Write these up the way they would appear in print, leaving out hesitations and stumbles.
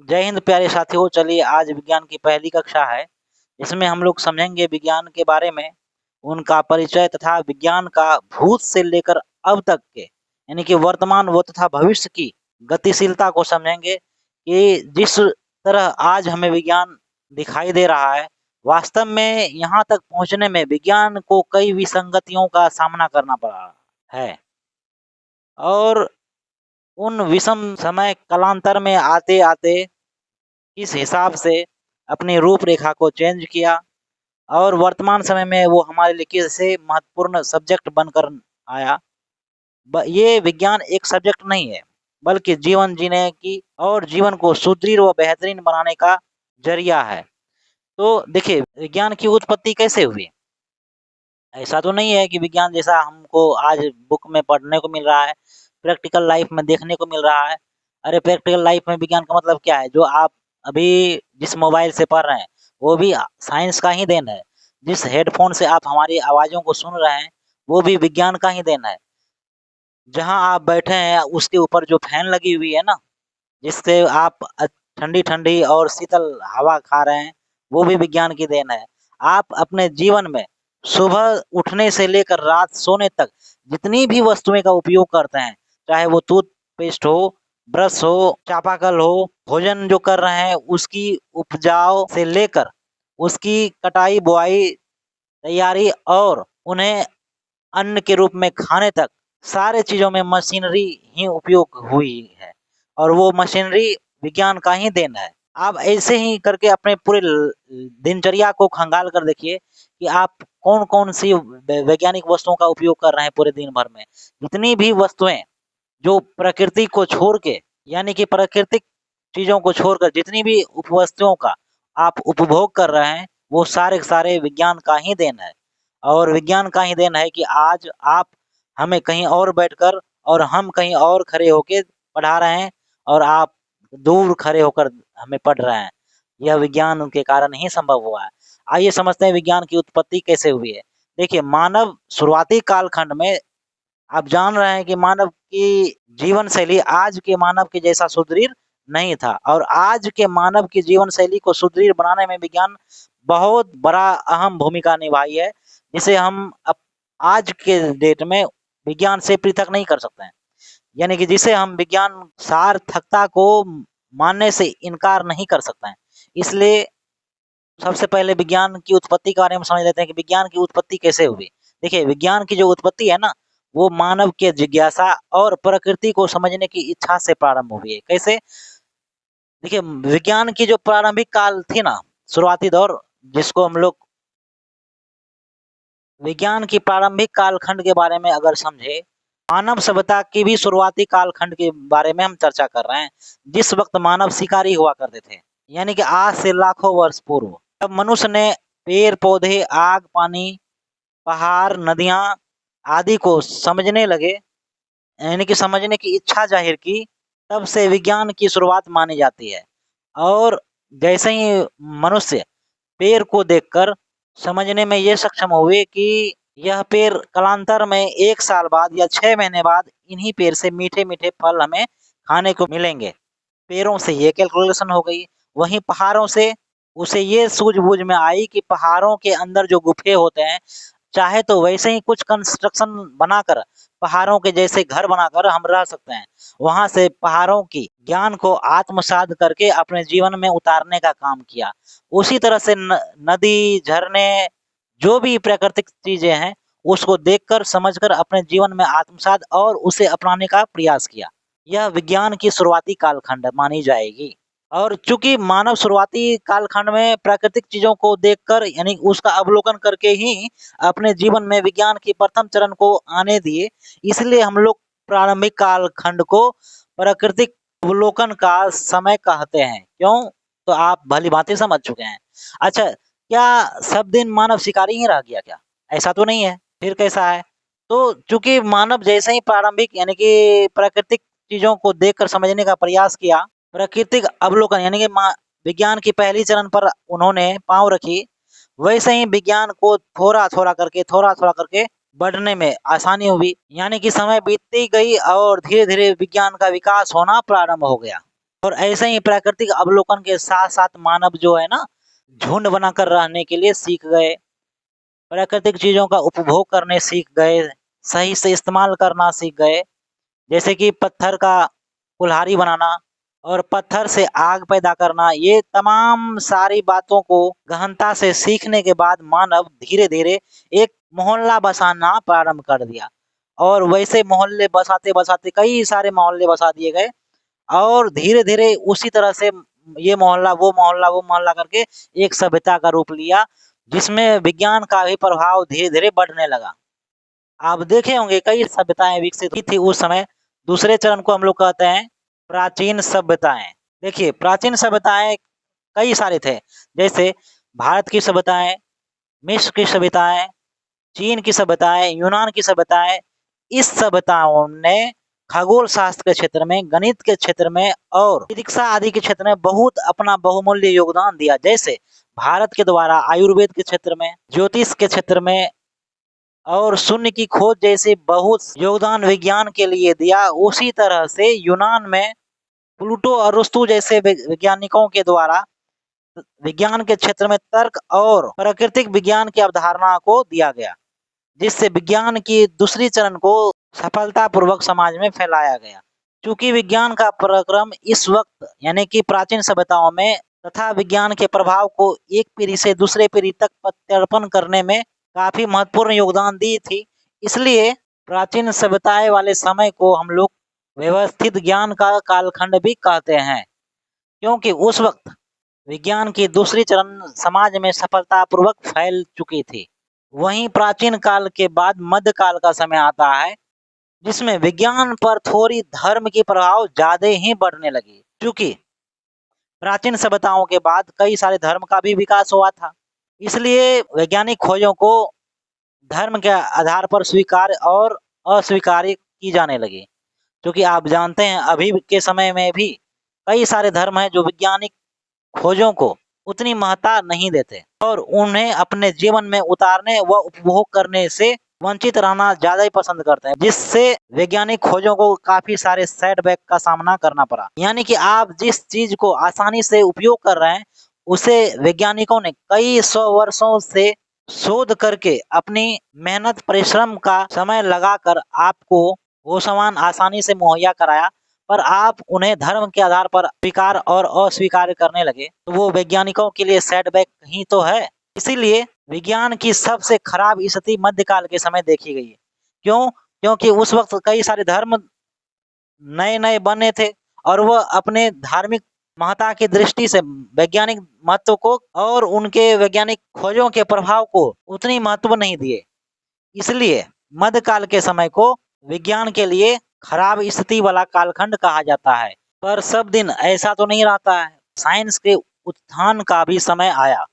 जय हिंद प्यारे साथियों। चलिए आज विज्ञान की पहली कक्षा है। इसमें हम लोग समझेंगे विज्ञान के बारे में, उनका परिचय तथा विज्ञान का भूत से लेकर अब तक के यानी कि वर्तमान व तथा भविष्य की गतिशीलता को समझेंगे कि जिस तरह आज हमें विज्ञान दिखाई दे रहा है, वास्तव में यहाँ तक पहुँचने में विज्ञान को कई विसंगतियों का सामना करना पड़ा है और उन विषम समय कालांतर में आते-आते इस हिसाब से अपनी रूपरेखा को चेंज किया और वर्तमान समय में वो हमारे लिए कैसे महत्वपूर्ण सब्जेक्ट बनकर आया। ये विज्ञान एक सब्जेक्ट नहीं है, बल्कि जीवन जीने की और जीवन को सुदृढ़ व बेहतरीन बनाने का जरिया है। तो देखिए विज्ञान की उत्पत्ति कैसे हुई? ऐसा तो नहीं है कि विज्ञान जैसा हमको आज बुक में पढ़ने को मिल रहा है, प्रैक्टिकल लाइफ में देखने को मिल रहा है। अरे प्रैक्टिकल लाइफ में विज्ञान का मतलब क्या है? जो आप अभी जिस मोबाइल से पढ़ रहे हैं, वो भी साइंस का ही देन है। जिस हेडफ़ोन से आप हमारी आवाज़ों को सुन रहे हैं, वो भी विज्ञान का ही देन है। जहाँ आप बैठे हैं उसके ऊपर जो फ़ैन लगी हुई है ना, जिससे आप ठंडी-ठंडी और शीतल हवा खा रहे हैं, वो भी विज्ञान की देन है। आप अपने जीवन में सुबह उठने से लेकर रात सोने तक जितनी भी वस्तुएँ का उपयोग करते हैं, चाहे वो टूथपेस्ट हो, ब्रश हो, चापाकल हो, भोजन जो कर रहे हैं उसकी उपजाऊ से लेकर उसकी कटाई, बुआई, तैयारी और उन्हें अन्न के रूप में खाने तक सारे चीज़ों में मशीनरी ही उपयोग हुई है और वो मशीनरी विज्ञान का ही देन है। आप ऐसे ही करके अपने पूरे दिनचर्या को खंगाल कर देखिए कि आप कौन-कौन सी वैज्ञानिक वस्तुओं का उपयोग कर रहे हैं पूरे दिन भर में। जितनी भी वस्तुएँ जो प्रकृति को छोड़ के यानी कि प्राकृतिक चीज़ों को छोड़कर जितनी भी उपवस्तुओं का आप उपभोग कर रहे हैं, वो सारे के सारे विज्ञान का ही देन है। और विज्ञान का ही देन है कि आज आप हमें कहीं और बैठकर और हम कहीं और खड़े होके पढ़ा रहे हैं और आप दूर खड़े होकर हमें पढ़ रहे हैं। यह विज्ञान के कारण ही संभव हुआ है। आइए समझते हैं विज्ञान की उत्पत्ति कैसे हुई है। देखिए मानव शुरुआती कालखंड में आप जान रहे हैं कि मानव की जीवन शैली आज के मानव के जैसा सुदृढ़ नहीं था और आज के मानव की जीवन शैली को सुदृढ़ बनाने में विज्ञान बहुत बड़ा अहम भूमिका निभाई है, जिसे हम आज के डेट में विज्ञान से पृथक नहीं कर सकते हैं। यानी कि जिसे हम विज्ञान सार्थकता को मानने से इनकार नहीं कर सकते हैं। इसलिए सबसे पहले विज्ञान की उत्पत्ति के बारे में समझ लेते हैं कि विज्ञान की उत्पत्ति कैसे हुई। देखिए विज्ञान की जो उत्पत्ति है ना, वो मानव के जिज्ञासा और प्रकृति को समझने की इच्छा से प्रारंभ हुई है। कैसे? देखिए विज्ञान की जो प्रारंभिक काल थी ना, शुरुआती दौर जिसको हम लोग विज्ञान की प्रारंभिक कालखंड के बारे में अगर समझे, मानव सभ्यता की भी शुरुआती कालखंड के बारे में हम चर्चा कर रहे हैं, जिस वक्त मानव शिकारी हुआ करते थे, यानी कि आज से लाखों वर्ष पूर्व। तब मनुष्य ने पेड़ पौधे, आग, पानी, पहाड़, नदियाँ आदि को समझने लगे, यानी कि समझने की इच्छा जाहिर की, तब से विज्ञान की शुरुआत मानी जाती है। और जैसे ही मनुष्य पेड़ को देखकर समझने में ये सक्षम हुए कि यह पेड़ कालांतर में 1 साल बाद या 6 महीने बाद इन्हीं पेड़ से मीठे-मीठे फल हमें खाने को मिलेंगे। पेड़ों से ये कैलकुलेशन हो गई। वहीं पहाड़ों से उसे ये सूझबूझ में आई कि पहाड़ों के अंदर जो गुफे होते हैं, चाहे तो वैसे ही कुछ कंस्ट्रक्शन बनाकर पहाड़ों के जैसे घर बनाकर हम रह सकते हैं। वहाँ से पहाड़ों की ज्ञान को आत्मसात करके अपने जीवन में उतारने का काम किया। उसी तरह से नदी, झरने जो भी प्राकृतिक चीज़ें हैं, उसको देखकर, समझकर अपने जीवन में आत्मसात और उसे अपनाने का प्रयास किया। यह विज्ञान की शुरुआती कालखंड मानी जाएगी। और चूँकि मानव शुरुआती कालखंड में प्राकृतिक चीज़ों को देखकर यानी उसका अवलोकन करके ही अपने जीवन में विज्ञान की प्रथम चरण को आने दिए, इसलिए हम लोग प्रारंभिक कालखंड को प्राकृतिक अवलोकन का समय कहते हैं। क्यों? तो आप भली-भाँति समझ चुके हैं। अच्छा, क्या सब दिन मानव शिकारी ही रह गया क्या? ऐसा तो नहीं है, फिर कैसा है? तो चूँकि मानव जैसे ही प्रारंभिक यानी कि प्राकृतिक चीज़ों को देखकर समझने का प्रयास किया, प्राकृतिक अवलोकन यानी कि विज्ञान की पहली चरण पर उन्होंने पाँव रखी, वैसे ही विज्ञान को थोड़ा-थोड़ा करके बढ़ने में आसानी हुई। यानी कि समय बीतती गई और धीरे-धीरे विज्ञान का विकास होना प्रारंभ हो गया। और ऐसे ही प्राकृतिक अवलोकन के साथ-साथ मानव जो है ना, झुंड बनाकर रहने के लिए सीख गए। प्राकृतिक चीज़ों का उपभोग करने सीख गए, सही से इस्तेमाल करना सीख गए। जैसे कि पत्थर का कुल्हाड़ी बनाना और पत्थर से आग पैदा करना, ये तमाम सारी बातों को गहनता से सीखने के बाद मानव धीरे-धीरे एक मोहल्ला बसाना प्रारंभ कर दिया और वैसे मोहल्ले बसाते-बसाते कई सारे मोहल्ले बसा दिए गए और धीरे-धीरे उसी तरह से ये मोहल्ला, वो मोहल्ला करके एक सभ्यता का रूप लिया, जिसमें विज्ञान का भी प्रभाव धीरे-धीरे बढ़ने लगा। आप देखे होंगे कई सभ्यताएँ विकसित हुई थी उस समय। दूसरे चरण को हम लोग कहते हैं प्राचीन सभ्यताएँ। देखिए, प्राचीन सभ्यताएँ कई सारे थे, जैसे भारत की सभ्यताएँ, मिस्र की सभ्यताएँ, चीन की सभ्यताएँ, यूनान की सभ्यताएँ। इस सभ्यताओं ने खगोल शास्त्र के क्षेत्र में, गणित के क्षेत्र में और चिकित्सा आदि के क्षेत्र में बहुत अपना बहुमूल्य योगदान दिया। जैसे भारत के द्वारा आयुर्वेद के क्षेत्र में, ज्योतिष के क्षेत्र में और शून्य की खोज जैसे बहुत योगदान विज्ञान के लिए दिया। उसी तरह से यूनान में प्लूटो और अरस्तु जैसे वैज्ञानिकों के द्वारा विज्ञान के क्षेत्र में तर्क और प्राकृतिक विज्ञान की अवधारणा को दिया गया, जिससे विज्ञान की दूसरी चरण को सफलतापूर्वक समाज में फैलाया गया। चूंकि विज्ञान का पराक्रम इस वक्त यानी कि प्राचीन सभ्यताओं में तथा विज्ञान के प्रभाव को एक पीढ़ी से दूसरे पीढ़ी तक प्रत्यर्पण करने में काफी महत्वपूर्ण योगदान दी थी, इसलिए प्राचीन सभ्यताएं वाले समय को हम लोग व्यवस्थित ज्ञान का कालखंड भी कहते हैं, क्योंकि उस वक्त विज्ञान की दूसरी चरण समाज में सफलतापूर्वक फैल चुकी थी। वहीं प्राचीन काल के बाद मध्यकाल का समय आता है, जिसमें विज्ञान पर थोड़ी धर्म की प्रभाव ज्यादा ही बढ़ने लगी। चूंकि प्राचीन सभ्यताओं के बाद कई सारे धर्म का भी विकास हुआ था, इसलिए वैज्ञानिक खोजों को धर्म के आधार पर स्वीकार और अस्वीकार की जाने लगी। क्योंकि आप जानते हैं अभी के समय में भी कई सारे धर्म हैं जो वैज्ञानिक खोजों को उतनी महत्ता नहीं देते और उन्हें अपने जीवन में उतारने व उपभोग करने से वंचित रहना ज्यादा ही पसंद करते हैं, जिससे वैज्ञानिक खोजों को काफी सारे सेटबैक का सामना करना पड़ा। यानी कि आप जिस चीज को आसानी से उपयोग कर रहे हैं, उसे वैज्ञानिकों ने कई 100 वर्षों से शोध करके अपनी मेहनत परिश्रम का समय लगाकर आपको वो सामान आसानी से मुहैया कराया, पर आप उन्हें धर्म के आधार पर स्वीकार और अस्वीकार करने लगे, तो वो वैज्ञानिकों के लिए सेटबैक ही तो है। इसीलिए विज्ञान की सबसे खराब स्थिति मध्यकाल के समय देखी गई है। क्यों? क्योंकि उस वक्त कई सारे धर्म नए-नए बने थे और वह अपने धार्मिक महत्ता की दृष्टि से वैज्ञानिक महत्व को और उनके वैज्ञानिक खोजों के प्रभाव को उतनी महत्व नहीं दिए। इसलिए मध्यकाल के समय को विज्ञान के लिए खराब स्थिति वाला कालखंड कहा जाता है। पर सब दिन ऐसा तो नहीं रहता है। साइंस के उत्थान का भी समय आया।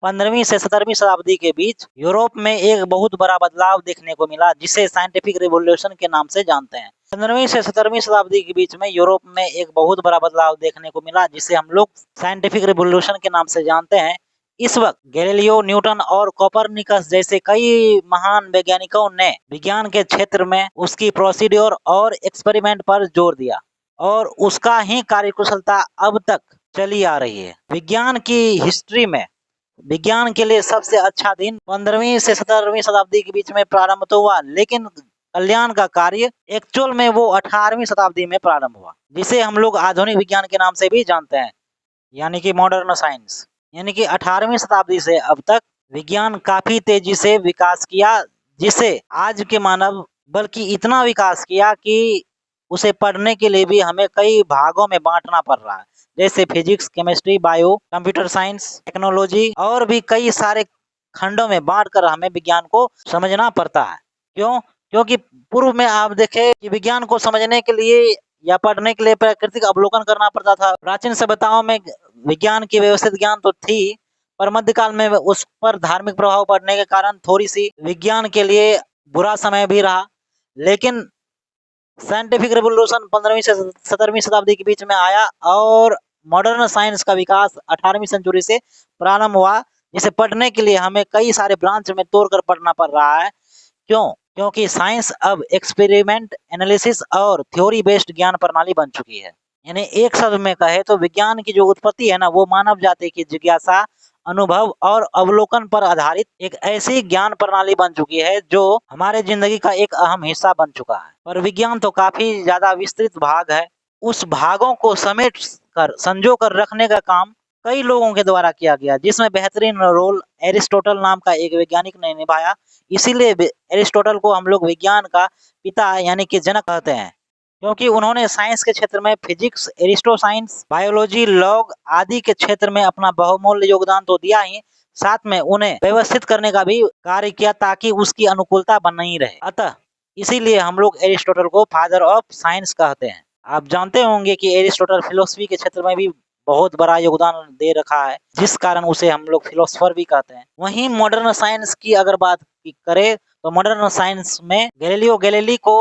15वीं से 17वीं शताब्दी के बीच यूरोप में एक बहुत बड़ा बदलाव देखने को मिला, जिसे साइंटिफिक रिवॉल्यूशन के नाम से जानते हैं। 15वीं से 17वीं शताब्दी के बीच में यूरोप में एक बहुत बड़ा बदलाव देखने को मिला, जिसे हम लोग साइंटिफिक रिवॉल्यूशन के नाम से जानते हैं। इस वक्त गैलीलियो, न्यूटन और कोपरनिकस जैसे कई महान वैज्ञानिकों ने विज्ञान के क्षेत्र में उसकी प्रोसीड्योर और एक्सपेरिमेंट पर जोर दिया और उसका ही कार्यकुशलता अब तक चली आ रही है। विज्ञान की हिस्ट्री में विज्ञान के लिए सबसे अच्छा दिन 15वीं से 17वीं शताब्दी के बीच में प्रारंभ तो हुआ, लेकिन कल्याण का कार्य एक्चुअल में वो 18वीं शताब्दी में प्रारंभ हुआ, जिसे हम लोग आधुनिक विज्ञान के नाम से भी जानते हैं, यानी कि मॉडर्न साइंस। यानी कि 18वीं शताब्दी से अब तक विज्ञान काफी तेजी से विकास किया, जिसे आज के मानव बल्कि इतना विकास किया कि उसे पढ़ने के लिए भी हमें कई भागों में बांटना पड़ रहा है, जैसे physics, chemistry, bio, computer science, technology और भी कई सारे खंडों में बांटकर हमें विज्ञान को समझना पड़ता है। क्यों? क्योंकि पूर्व में आप देखें कि विज्ञान को समझने के लिए या पढ़ने के लिए प्राकृतिक अवलोकन करना पड़ता था। प्राचीन सभ्यताओं में विज्ञान की व्यवस्थित ज्ञान तो थी, पर मध्यकाल में उस पर धार्मिक प्रभाव पड़ने के कारण थोड़ी सी विज्ञान के लिए बुरा समय भी रहा। लेकिन साइंटिफिक रिवॉल्यूशन 15वीं से 17वीं शताब्दी के बीच में आया और मॉडर्न साइंस का विकास 18वीं सेंचुरी से प्रारंभ हुआ, जिसे पढ़ने के लिए हमें कई सारे ब्रांच में तोड़कर पढ़ना पड़ रहा है। क्यों? क्योंकि साइंस अब एक्सपेरिमेंट, एनालिसिस और थ्योरी बेस्ड ज्ञान प्रणाली बन चुकी है। यानी एक शब्द में कहे तो विज्ञान की जो उत्पत्ति है ना, वो मानव जाति की जिज्ञासा, अनुभव और अवलोकन पर आधारित एक ऐसी ज्ञान प्रणाली बन चुकी है जो हमारे जिंदगी का एक अहम हिस्सा बन चुका है। पर विज्ञान तो काफी ज्यादा विस्तृत भाग है, उस भागों को समेट कर संजो कर रखने का काम कई लोगों के द्वारा किया गया, जिसमें बेहतरीन रोल एरिस्टोटल नाम का एक वैज्ञानिक ने निभाया। इसीलिए एरिस्टोटल को हम लोग विज्ञान का पिता यानी कि जनक कहते हैं, क्योंकि उन्होंने साइंस के क्षेत्र में physics, Aristo science, biology, log आदि के क्षेत्र में अपना बहुमूल्य योगदान तो दिया ही, साथ में उन्हें व्यवस्थित करने का भी कार्य किया ताकि उसकी अनुकूलता बनी रहे। अतः इसीलिए हम लोग एरिस्टोटल को फादर ऑफ साइंस कहते हैं। आप जानते होंगे कि एरिस्टोटल फिलोसफी के क्षेत्र में भी बहुत बड़ा योगदान दे रखा है, जिस कारण उसे हम लोग फिलोसफर भी कहते हैं। वहीं मॉडर्न साइंस की अगर बात करें तो मॉडर्न साइंस में गैलीलियो गैलीली को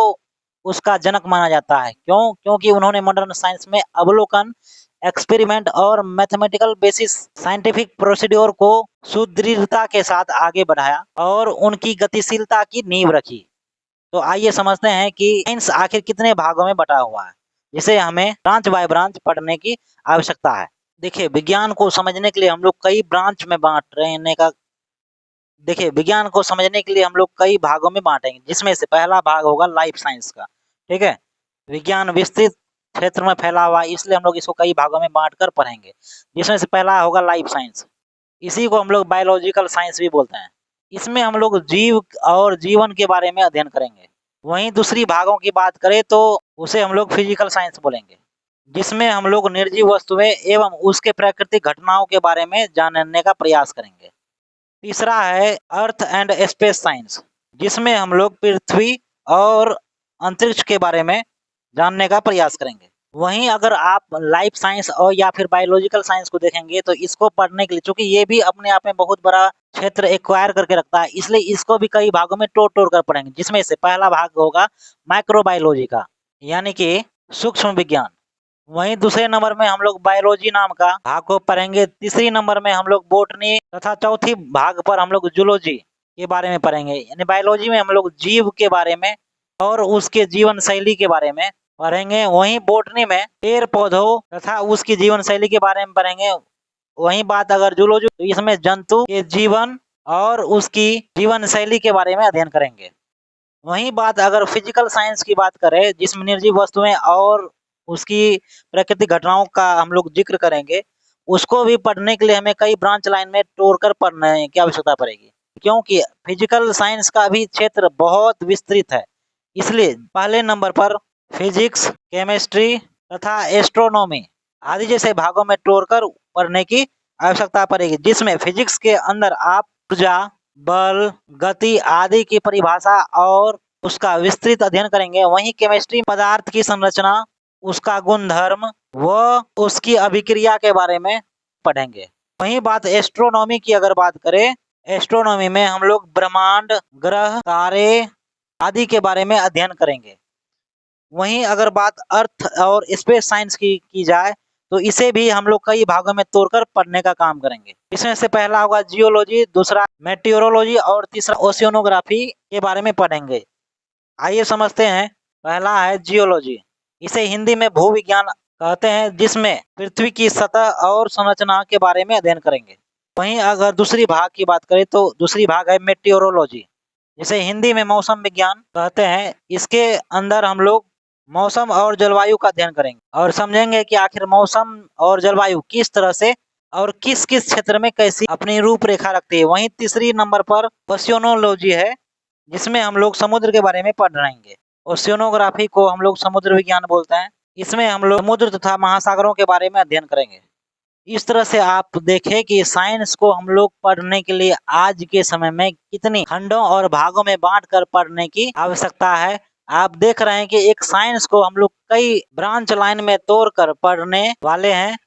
उसका जनक माना जाता है। क्यों? क्योंकि उन्होंने मॉडर्न साइंस में अवलोकन, एक्सपेरिमेंट और मैथमेटिकल बेसिस साइंटिफिक प्रोसीड्योर को सुदृढ़ता के साथ आगे बढ़ाया और उनकी गतिशीलता की नींव रखी। तो आइए समझते हैं कि साइंस आखिर कितने भागों में बटा हुआ है, जिसे हमें ब्रांच बाय ब्रांच पढ़ने की आवश्यकता है। देखिए, विज्ञान को समझने के लिए हम लोग कई ब्रांच में बांट रहने का देखिए विज्ञान को समझने के लिए हम लोग कई भागों में बांटेंगे, जिसमें से पहला भाग होगा लाइफ साइंस का। ठीक है, विज्ञान विस्तृत क्षेत्र में फैला हुआ है, इसलिए हम लोग इसको कई भागों में बांट कर पढ़ेंगे, जिसमें से पहला होगा लाइफ साइंस। इसी को हम लोग बायोलॉजिकल साइंस भी बोलते हैं। इसमें हम लोग जीव और जीवन के बारे में अध्ययन करेंगे। वहीं दूसरी भागों की बात करें तो उसे हम लोग फिजिकल साइंस बोलेंगे, जिसमें हम लोग निर्जीव वस्तुएं एवं उसके प्राकृतिक घटनाओं के बारे में जानने का प्रयास करेंगे। तीसरा है अर्थ एंड स्पेस साइंस, जिसमें हम लोग पृथ्वी और अंतरिक्ष के बारे में जानने का प्रयास करेंगे। वहीं अगर आप लाइफ साइंस और या फिर बायोलॉजिकल साइंस को देखेंगे तो इसको पढ़ने के लिए, चूंकि ये भी अपने आप में बहुत बड़ा क्षेत्र एक्वायर करके रखता है, इसलिए इसको भी कई भागों में तोड़ तोड़ कर पढ़ेंगे, जिसमें से पहला भाग होगा माइक्रोबायोलॉजी का, यानी कि सूक्ष्म विज्ञान। वहीं दूसरे नंबर में हम लोग बायोलॉजी नाम का भाग को पढ़ेंगे। तीसरी नंबर में हम लोग बोटनी तथा चौथी भाग पर हम लोग जूलॉजी के बारे में पढ़ेंगे। यानी बायोलॉजी में हम लोग जीव के बारे में और उसके जीवन शैली के बारे में पढ़ेंगे। वहीं बोटनी में पेड़ पौधों तथा उसकी जीवन शैली के बारे में पढ़ेंगे। वहीं बात अगर जूलॉजी तो इसमें जंतु के जीवन और उसकी जीवन शैली के बारे में अध्ययन करेंगे। वहीं बात अगर फिजिकल साइंस की बात करें, जिसमें निर्जीव वस्तुएं और उसकी प्राकृतिक घटनाओं का हम लोग जिक्र करेंगे, उसको भी पढ़ने के लिए हमें कई ब्रांच लाइन में तोड़कर पढ़ने की आवश्यकता पड़ेगी, क्योंकि फिजिकल साइंस का भी क्षेत्र बहुत विस्तृत है। इसलिए पहले नंबर पर फिजिक्स, केमिस्ट्री तथा एस्ट्रोनॉमी आदि जैसे भागों में तोड़कर पढ़ने की आवश्यकता पड़ेगी, जिसमें फिजिक्स के अंदर आप ऊर्जा, बल, गति आदि की परिभाषा और उसका विस्तृत अध्ययन करेंगे। वहीं केमिस्ट्री पदार्थ की संरचना, उसका गुणधर्म व उसकी अभिक्रिया के बारे में पढ़ेंगे। वहीं बात एस्ट्रोनॉमी की अगर बात करें, एस्ट्रोनॉमी में हम लोग ब्रह्मांड, ग्रह, तारे आदि के बारे में अध्ययन करेंगे। वहीं अगर बात अर्थ और स्पेस साइंस की जाए तो इसे भी हम लोग कई भागों में तोड़कर पढ़ने का काम करेंगे। इसमें से पहला होगा जियोलॉजी, दूसरा मेटेओरोलॉजी और तीसरा ओशियनोग्राफी के बारे में पढ़ेंगे। आइए समझते हैं। पहला है जियोलॉजी, इसे हिंदी में भूविज्ञान कहते हैं, जिसमें पृथ्वी की सतह और संरचना के बारे में अध्ययन करेंगे। वहीं अगर दूसरी भाग की बात करें तो दूसरी भाग है मेटेओरोलॉजी, जिसे हिंदी में मौसम विज्ञान कहते हैं। इसके अंदर हम लोग मौसम और जलवायु का अध्ययन करेंगे और समझेंगे कि आखिर मौसम और जलवायु किस तरह से और किस किस क्षेत्र में कैसी अपनी रूपरेखा रखती है। वहीं तीसरी नंबर पर ओशियनोलॉजी है, जिसमें हम लोग समुद्र के बारे में पढ़ रहेंगे। ओशियनोग्राफी को हम लोग समुद्र विज्ञान बोलते हैं। इसमें हम लोग समुद्र तथा महासागरों के बारे में अध्ययन करेंगे। इस तरह से आप देखें कि साइंस को हम लोग पढ़ने के लिए आज के समय में कितनी खंडों और भागों में बांट कर पढ़ने की आवश्यकता है। आप देख रहे हैं कि एक साइंस को हम लोग कई ब्रांच लाइन में तोड़कर पढ़ने वाले हैं।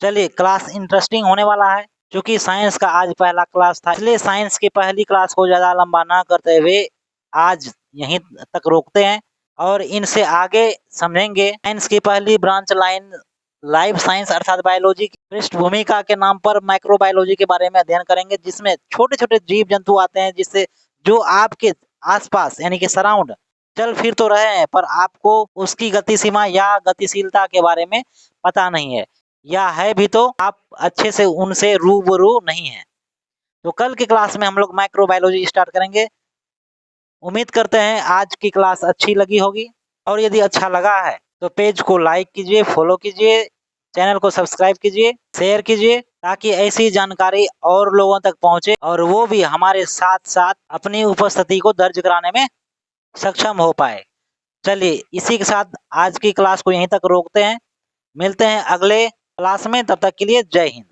चलिए, क्लास इंटरेस्टिंग होने वाला है। क्योंकि साइंस का आज पहला क्लास था, इसलिए साइंस की पहली क्लास को ज्यादा लंबा ना करते हुए आज यहीं तक रोकते हैं और इनसे आगे समझेंगे। साइंस की पहली ब्रांच लाइन लाइफ साइंस अर्थात बायोलॉजी की पृष्ठभूमिका के नाम पर माइक्रोबायोलॉजी के बारे में अध्ययन करेंगे, जिसमें छोटे छोटे जीव जंतु आते हैं, जिससे जो आपके आसपास यानी कि सराउंड चल फिर तो रहे हैं, पर आपको उसकी गति सीमा या गतिशीलता के बारे में पता नहीं है, या है भी तो आप अच्छे से उनसे रूबरू नहीं हैं। तो कल की क्लास में हम लोग माइक्रोबायोलॉजी स्टार्ट करेंगे। उम्मीद करते हैं आज की क्लास अच्छी लगी होगी, और यदि अच्छा लगा है तो पेज को लाइक कीजिए, फॉलो कीजिए, चैनल को सब्सक्राइब कीजिए, शेयर कीजिए, ताकि ऐसी जानकारी और लोगों तक पहुंचे और वो भी हमारे साथ-साथ अपनी उपस्थिति को दर्ज कराने में सक्षम हो पाए। चलिए इसी के साथ आज की क्लास को यहीं तक रोकते हैं। मिलते हैं अगले क्लास में, तब तक के लिए जय हिंद।